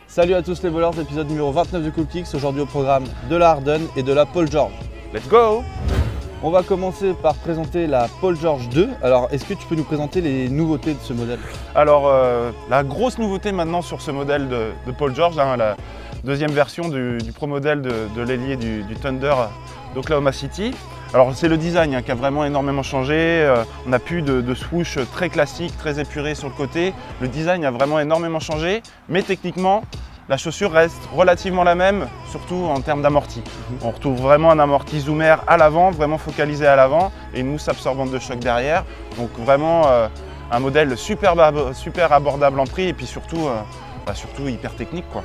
Salut à tous les voleurs, épisode numéro 29 de Cool Kicks. Aujourd'hui au programme de la Harden et de la Paul George. Let's go! On va commencer par présenter la Paul George 2. Alors, est-ce que tu peux nous présenter les nouveautés de ce modèle? Alors, la grosse nouveauté maintenant sur ce modèle de Paul George, hein, la deuxième version du pro modèle de l'ailier du Thunder d'Oklahoma City. Alors, c'est le design hein, qui a vraiment énormément changé. On n'a plus de swoosh très classique, très épuré sur le côté. Le design a vraiment énormément changé, mais techniquement, la chaussure reste relativement la même, surtout en termes d'amorti. On retrouve vraiment un amorti zoomer à l'avant, vraiment focalisé à l'avant, et une mousse absorbante de choc derrière. Donc vraiment un modèle super abordable en prix, et puis surtout hyper technique, quoi.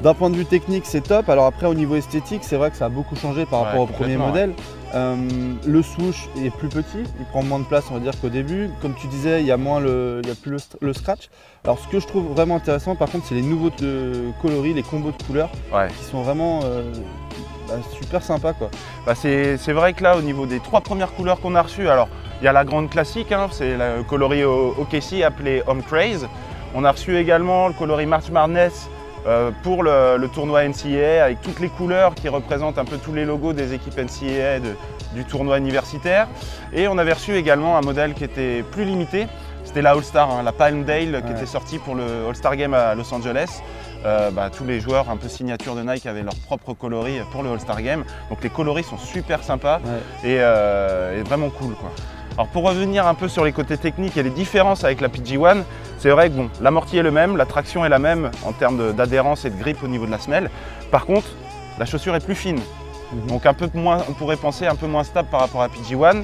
D'un point de vue technique, c'est top. Alors après, au niveau esthétique, c'est vrai que ça a beaucoup changé par rapport au premier modèle. Le swoosh est plus petit, il prend moins de place, on va dire, qu'au début. Comme tu disais, il y a plus le scratch. Alors ce que je trouve vraiment intéressant, par contre, c'est les nouveaux coloris, les combos de couleurs, qui sont vraiment super sympas, quoi. C'est vrai que là, au niveau des trois premières couleurs qu'on a reçues, alors il y a la grande classique, hein, c'est le coloris OKC appelé Home Craze. On a reçu également le coloris March Madness pour le tournoi NCAA avec toutes les couleurs qui représentent un peu tous les logos des équipes NCAA du tournoi universitaire. Et on avait reçu également un modèle qui était plus limité, c'était la All-Star, hein, la Palmdale qui était sortie pour le All-Star Game à Los Angeles. Tous les joueurs un peu signature de Nike avaient leur propre coloris pour le All-Star Game. Donc les coloris sont super sympas et vraiment cool, quoi. Alors pour revenir un peu sur les côtés techniques et les différences avec la PG1, c'est vrai que bon, l'amorti est le même, la traction est la même en termes d'adhérence et de grip au niveau de la semelle. Par contre, la chaussure est plus fine, donc un peu moins, on pourrait penser un peu moins stable par rapport à la PG1,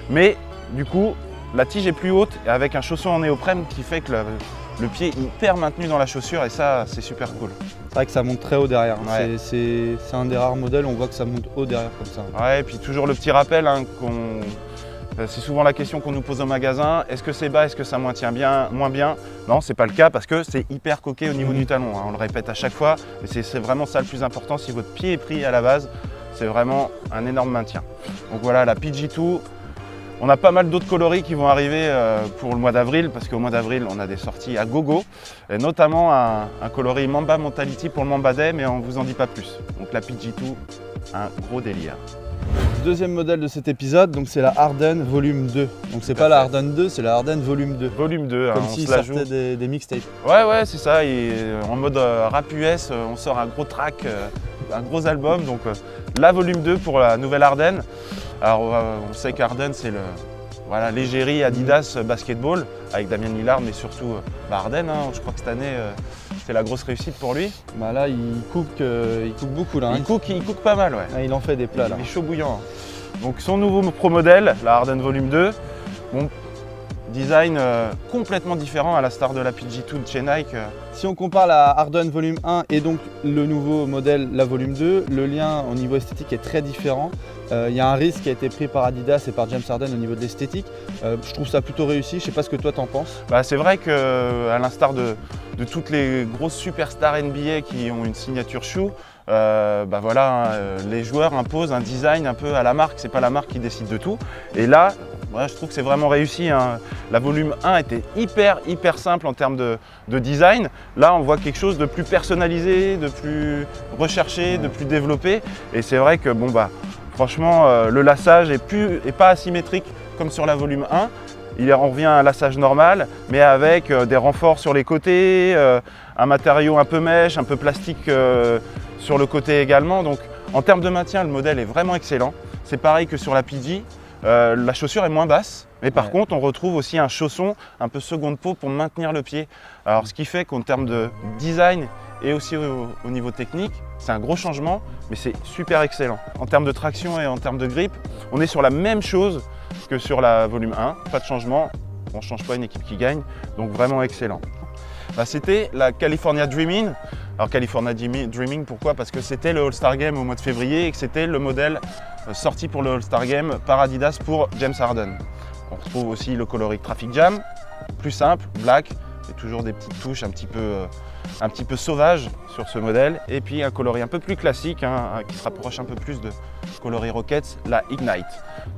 mais du coup, la tige est plus haute et avec un chausson en néoprène qui fait que le pied est hyper maintenu dans la chaussure et ça, c'est super cool. C'est vrai que ça monte très haut derrière, c'est un des rares modèles où on voit que ça monte haut derrière comme ça. Ouais, et puis toujours le petit rappel hein, c'est souvent la question qu'on nous pose au magasin, est-ce que c'est bas, est-ce que ça tient bien, moins bien? Non, c'est pas le cas parce que c'est hyper coqué au niveau du talon, hein. On le répète à chaque fois, et c'est vraiment ça le plus important. Si votre pied est pris à la base, c'est vraiment un énorme maintien. Donc voilà, la PG2, on a pas mal d'autres coloris qui vont arriver pour le mois d'avril, parce qu'au mois d'avril, on a des sorties à gogo, et notamment un coloris Mamba Mentality pour le Mamba Day, mais on vous en dit pas plus. Donc la PG2, un gros délire. Deuxième modèle de cet épisode, donc c'est la Harden Volume 2. Donc c'est pas la Harden 2, c'est la Harden Volume 2. Volume 2, comme s'il sortait des mixtapes. Ouais, c'est ça. Et en mode rap US, on sort un gros track, un gros album. Donc la Volume 2 pour la nouvelle Harden. Alors on sait qu'Harden c'est l'égérie Adidas basketball avec Damian Lillard, mais surtout Harden. Hein, je crois que cette année c'est la grosse réussite pour lui. Bah là il cook beaucoup là. Il cook pas mal, ouais. Il en fait des plats là. Il est chaud bouillant. Donc son nouveau pro modèle, la Harden Volume 2. Bon, design complètement différent à la star de la PG2 de chez Nike. Si on compare la Harden Volume 1 et donc le nouveau modèle, la Volume 2, le lien au niveau esthétique est très différent. Il y a un risque qui a été pris par Adidas et par James Harden au niveau de l'esthétique. Je trouve ça plutôt réussi, je sais pas ce que toi t'en penses. C'est vrai qu'à l'instar de toutes les grosses superstars NBA qui ont une signature shoe, les joueurs imposent un design un peu à la marque, c'est pas la marque qui décide de tout. Et là, je trouve que c'est vraiment réussi, hein. La Volume 1 était hyper simple en termes de design. Là, on voit quelque chose de plus personnalisé, de plus recherché, de plus développé. Et c'est vrai que franchement, le lassage est pas asymétrique comme sur la Volume 1. On revient à un lassage normal, mais avec des renforts sur les côtés, un matériau un peu mèche, un peu plastique sur le côté également. Donc en termes de maintien, le modèle est vraiment excellent. C'est pareil que sur la PG. La chaussure est moins basse, mais par contre on retrouve aussi un chausson un peu seconde peau pour maintenir le pied. Alors ce qui fait qu'en termes de design et aussi au niveau technique, c'est un gros changement, mais c'est super excellent. En termes de traction et en termes de grip, on est sur la même chose que sur la Volume 1, pas de changement, on ne change pas une équipe qui gagne, donc vraiment excellent. C'était la California Dreaming. Alors California Dreaming, pourquoi? Parce que c'était le All-Star Game au mois de février et que c'était le modèle sorti pour le All-Star Game par Adidas pour James Harden. On retrouve aussi le coloris Traffic Jam, plus simple, black, et toujours des petites touches un petit peu sauvages sur ce modèle. Et puis un coloris un peu plus classique, hein, qui se rapproche un peu plus de coloris Rockets, la Ignite.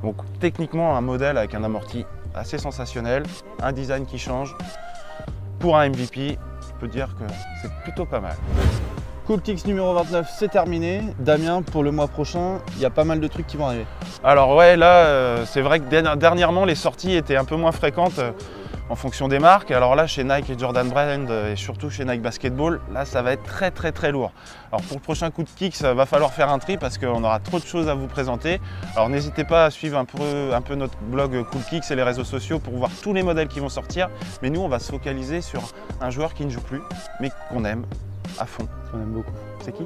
Donc techniquement un modèle avec un amorti assez sensationnel, un design qui change. Pour un MVP, je peux dire que c'est plutôt pas mal. Cool Kicks numéro 29, c'est terminé. Damien, pour le mois prochain, il y a pas mal de trucs qui vont arriver. Alors ouais, là, c'est vrai que dernièrement, les sorties étaient un peu moins fréquentes en fonction des marques. Alors là, chez Nike et Jordan Brand, et surtout chez Nike Basketball, là, ça va être très lourd. Alors pour le prochain coup de Kicks, va falloir faire un tri parce qu'on aura trop de choses à vous présenter. Alors n'hésitez pas à suivre un peu notre blog Cool Kicks et les réseaux sociaux pour voir tous les modèles qui vont sortir. Mais nous, on va se focaliser sur un joueur qui ne joue plus, mais qu'on aime à fond. On aime beaucoup. C'est qui?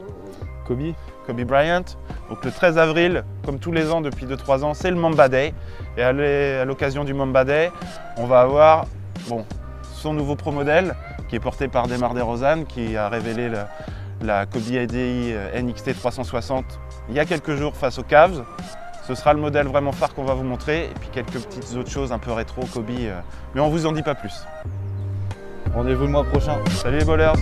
Kobe Bryant. Donc le 13 avril, comme tous les ans depuis 2-3 ans, c'est le Mamba Day. Et à l'occasion du Mamba Day, on va avoir son nouveau pro modèle qui est porté par Demar DeRozan, qui a révélé la Kobe ADI NXT 360 il y a quelques jours face aux Cavs. Ce sera le modèle vraiment phare qu'on va vous montrer. Et puis quelques petites autres choses un peu rétro Kobe, mais on vous en dit pas plus. Rendez-vous le mois prochain. Salut les ballers!